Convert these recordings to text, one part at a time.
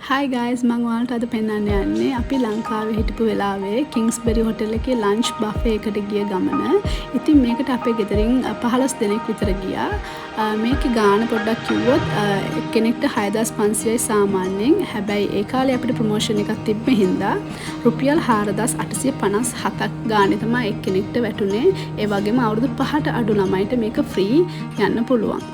Hi guys මම ඔයාලට අද පෙන්වන්න යන්නේ අපි ලංකාවේ හිටපු වෙලාවේ කිංස්බරි හොටෙල් එකේ ලන්ච් බෆේ එකට ගිය ගමන. ඉතින් මේකට අපේ ගෙදරින් 15 දෙනෙක් විතර ගියා. මේකේ ගාණ පොඩ්ඩක් කිව්වොත් එක්කෙනෙක්ට 6500යි සාමාන්‍යයෙන්. හැබැයි ඒ කාලේ අපිට ප්‍රොමෝෂන් එකක් තිබ්බ හින්දා රුපියල් 4857ක් ගාණේ තමයි එක්කෙනෙක්ට වැටුනේ. ඒ වගේම අවුරුදු 5ට අඩු ළමයිට මේක ෆ්‍රී යන්න පුළුවන්.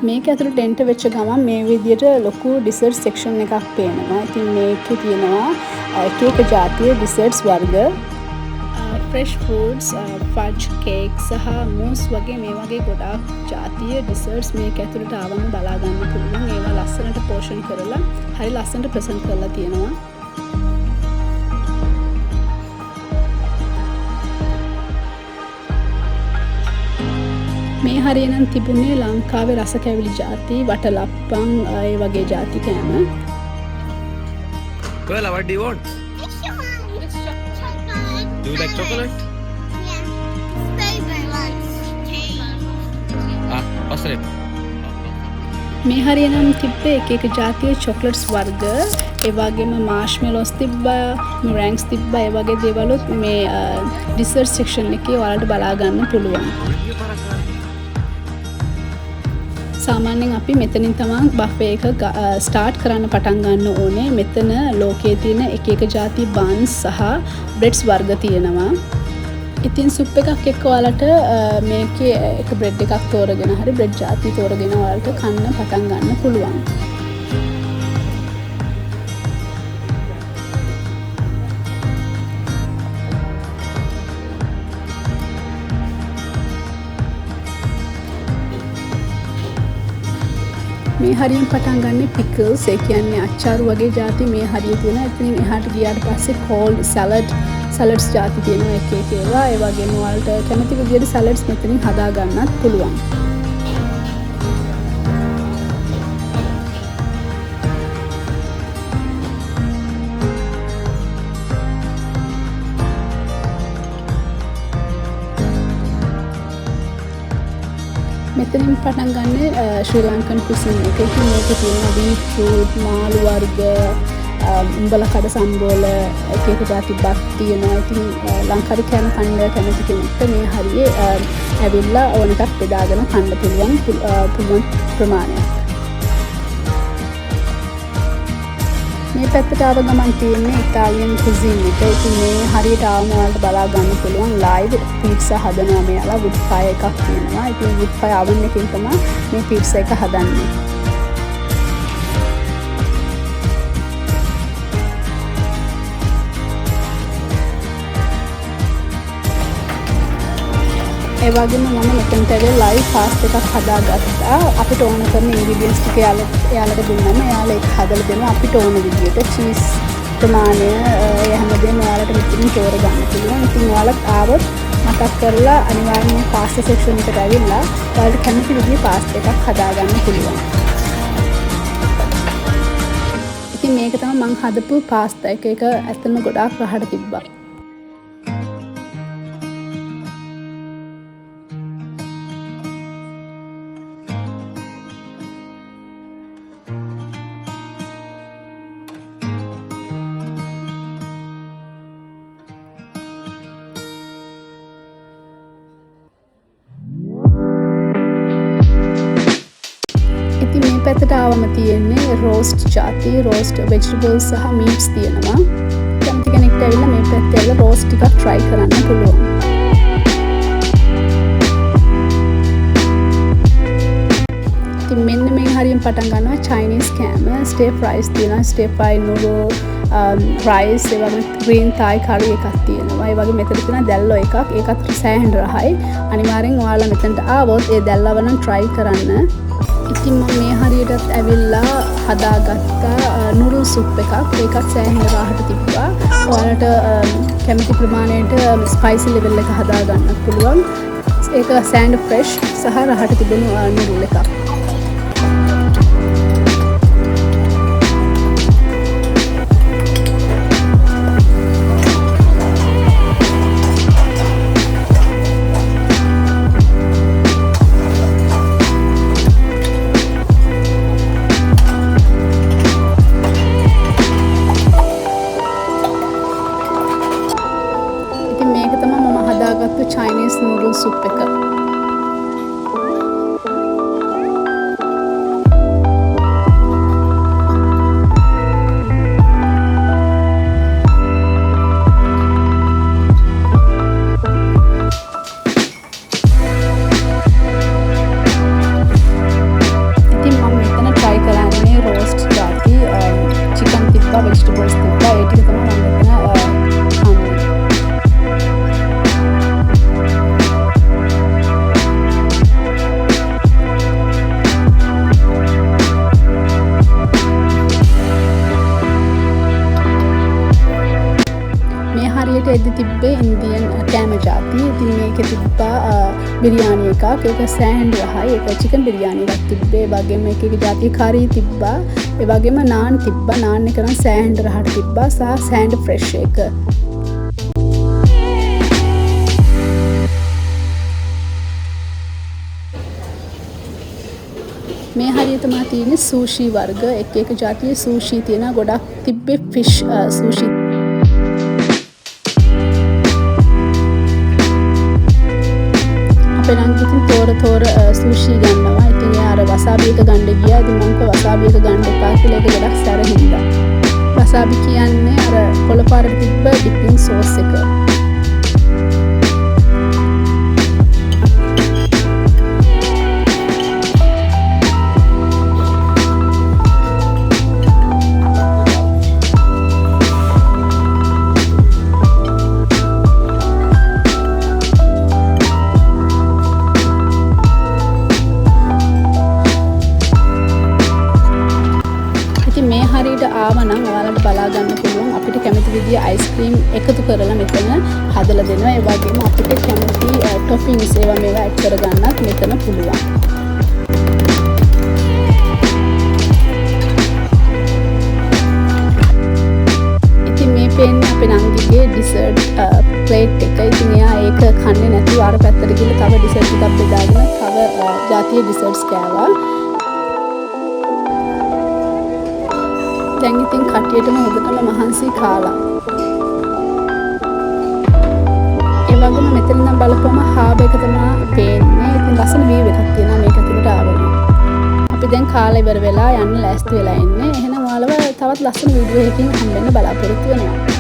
මේක ඇතුළට එන්ටර් වෙච්ච ගමන් මේ විදියට ලොකු ඩිසර්ට් සෙක්ෂන් එකක් පේනවා. ඉතින් මේකේ තියෙනවා එක එක ජාතියේ ඩිසර්ට්ස් වර්ග, ෆ්‍රෙෂ් ෆුඩ්ස්, ෆජ් කේක් සහ මූස් වගේ මේ වගේ ගොඩාක් ජාතියේ ඩිසර්ට්ස් මේක ඇතුළට ආවම බලා ගන්න පුළුවන්. ඒවා ලස්සනට පෝෂන් කරලා හරි ලස්සනට ප්‍රසන්ට් කරලා තියෙනවා. මේ හරියනම් තිබුණේ ලංකාවේ රස කැවිලි ජාති, වටලප්පන් ඒ වගේ ජාති කෑම. Well, what do you want? It's chocolate. Do you like chocolate? Yeah. Favorite ones. What's it? මේ හරියනම් තිබ්බේ එක එක ජාතියේ චොක්ලට්ස් වර්ග, ඒ වගේම මාෂ්මෙලෝස් තිබ්බා, මුරැන්ග්ස් තිබ්බා, ඒ වගේ දේවලුත් මේ ඩිසර්ට් සෙක්ෂන් එකේ ඔයාලට බලා ගන්න පුළුවන්. සාමාන්‍යයෙන් අපි මෙතනින් තමයි බෆේ එක ස්ටාර්ට් කරන්න පටන් ගන්න ඕනේ. මෙතන ලෝකයේ තියෙන එක එක ජාති බන්ස් සහ බ්‍රෙඩ්ස් වර්ග තියෙනවා. ඉතින් සුප් එකක් එක්ක ඔයාලට මේකේ එක බ්‍රෙඩ් එකක් තෝරගෙන හරි බ්‍රෙඩ් ජාති තෝරගෙන ඔයාලට කන්න පටන් ගන්න පුළුවන්. මේ හරියෙන් පටන් ගන්න පිකල්ස්, ඒ කියන්නේ අච්චාරු වගේ ජාති මේ හරිය තියෙනවා. ඉතින් එහාට ගියාට පස්සේ කෝල්ඩ් සැලඩ්ස් ජාති තියෙනවා එක එක ඒවා. ඒ වගේම ඔයාලට කැමති විදිහට සැලඩ්ස් මෙතනින් හදා ගන්නත් පුළුවන්. මෙතනින් පටන් ගන්න ශ්‍රී ලංකන් කුසින් එක. ඉතින් මේකේ තියෙනවා බීට්‍රූට්, මාළු වර්ග, උඹල කඩ සම්බෝල, එක එක ජාති බත් තියෙනවා. ඉතින් ලංකාවේ කෑම කන්න කැමති කෙනෙක්ට මේ හරියේ ඇවිල්ලා ඕන එකක් බෙදාගෙන කන්න පුළුවන් ප්‍රමාණයක්. මේ පැත්තට ආව ගමන් තියෙන්නේ ඉතාලියන් කුසින් එක. ඉතින් මේ හරියට ආවම ඔයාලට බලා ගන්න පුළුවන් ලයිව් පීට්සා හදනවා මෙයාලා. වුඩ් ෆයර් එකක් තියෙනවා. ඉතින් වුඩ් ෆයර් oven එකකින් තමයි මේ පීට්සා එක හදන්නේ. ඒ වගේම මම මෙතනට ඇවිල්ලා ලයිව් පාස්ට් එකක් හදාගත්තා. අපිට ඕන කරන ඉන්ග්‍රීඩියන්ට්ස් ටික එයාලට දුන්නම එයාලා ඒක හදලා දෙනවා අපිට ඕන විදියට. චීස් ප්‍රමාණය ඒ හැමදේම ඔයාලට මෙතනින් තෝරගන්න පුළුවන්. ඉතින් ඔයාලත් ආවොත් මතක් කරලා අනිවාර්යයෙන්ම පාස්ටා සෙක්ෂන් එකට ඇවිල්ලා ඔයාලට කැමති විදිහේ පාස්ට් එකක් හදාගන්න පුළුවන්. ඉතින් මේක තමයි මම හදපු පාස්ටා එක. ඒක ඇත්තම ගොඩාක් රහට තිබ්බා. ඉතින් මේ පැත්තට ආවම තියෙන්නේ රෝස්ට් ජාති, රෝස්ට් වෙජිටබල්ස් සහ මීට්ස් තියෙනවා. කැමති කෙනෙක්ට ඇවිල්ලා මේ පැත්තේ ඇවිල්ලා රෝස්ට් ටිකක් try කරන්න පුළුවන්. ඉතින් මෙන්න මේ හරියෙන් පටන් ගන්නවා චයිනීස් කෑම. ස්ටේ ෆ්‍රයිස් තියෙනවා, ස්ටේ ෆ්‍රයි නූඩල්, රයිස්, ඒ වගේ ග්‍රීන් තායි කරි එකක් තියෙනවා. ඒ වගේ මෙතන තියෙන දැල්ලෝ එකක්. ඒකත් සෑහෙන රහයි. අනිවාර්යෙන් ඔයාලා මෙතනට ආවොත් ඒ දැල්ලව නම් try කරන්න. ඉතින් මම මේ හරියටත් ඇවිල්ලා හදාගත්තා නූඩල් සුප් එකක්. ඒකත් සෑහෙන රහට තිබ්බා. ඔයාලට කැමති ප්‍රමාණයට ස්පයිසි ලෙවල් එක හදා ගන්නත් පුළුවන්. ඒක සෑන්ඩ් ෆ්‍රෙෂ් සහ රහට තිබෙන නූඩල් එකක්. තිබ්බා, vegetables තිබ්බා. ඒ ටික තමයි මම මෙතන කන්නේ. හරියට එද්දි තිබ්බේ ඉන්දියන් කෑම ජාති. ඉතින් මේකේ තිබ්බා බිරියානි එකක්. ඒක සෑන්ඩ් රහයි. ඒක චිකන් බිරියානි එකක් තිබ්බේ. ඒ වගේම එකේ ජාති කරි තිබ්බා. ඒ වගේම නාන් තිබ්බා. නාන් එක නම් සෑන්ඩ් රහට තිබ්බා සහ සෑන්ඩ් ෆ්‍රෙෂ් එක. මේ හරියට තමයි තියෙන්නේ සූෂි වර්ග. එක ජාතියේ සූෂි තියෙනවා. ගොඩක් තිබ්බේ ෆිෂ් සූෂි. ඉතින් තෝර සූෂි ගන්නවා. ඉතින් එයා අර වසාබි එක ගන්න ගියා. ඉතින් මම කිව්වා වසාබි එක ගන්න එපා කියලා. ඒක ගොඩක් සැර හින්දා. වසාබි කියන්නේ අර කොළපාරට තිබ්බ ඩිපින් සෝස් එක. මේ හරියට ආවනම් ඔයාලට බලා ගන්න පුළුවන් අපිට කැමති විදිය අයිස්ක්‍රීම් එකතු කරලා මෙතන හදලා දෙනවා. ඒ වගේම අපිට කැමති ටොපින්ස් ඒවා මේවා ඇඩ් කරගන්නත් මෙතන පුළුවන්. ඉතින් මේ පේන්නේ අපේ නංගිගේ ඩිසර්ට් ප්ලේට් එක. ඉතින් එයා ඒක කන්නේ නැතුව අර පැත්තට ගිහලා තව ඩිසර්ට් එකක් බෙදාගෙන තව ජාතියේ ඩිසර්ට්ස් කෑවා. දැන් ඉතින් කටියටම හොදටම මහන්සි කාලා. ඒ වගේම මෙතන නම් බලපුවම හාබ් එක තමයි පේන්නේ. ඉතින් ලස්සන වීව් එකක් තියෙනවා මේක ඇතුළට ආවම. අපි දැන් කාලා ඉවර වෙලා යන්න ලෑස්ති වෙලා ඉන්නේ. එහෙනම් ඔයාලව තවත් ලස්සන වීඩියෝ එකකින් හම්බෙන්න බලාපොරොත්තු වෙනවා.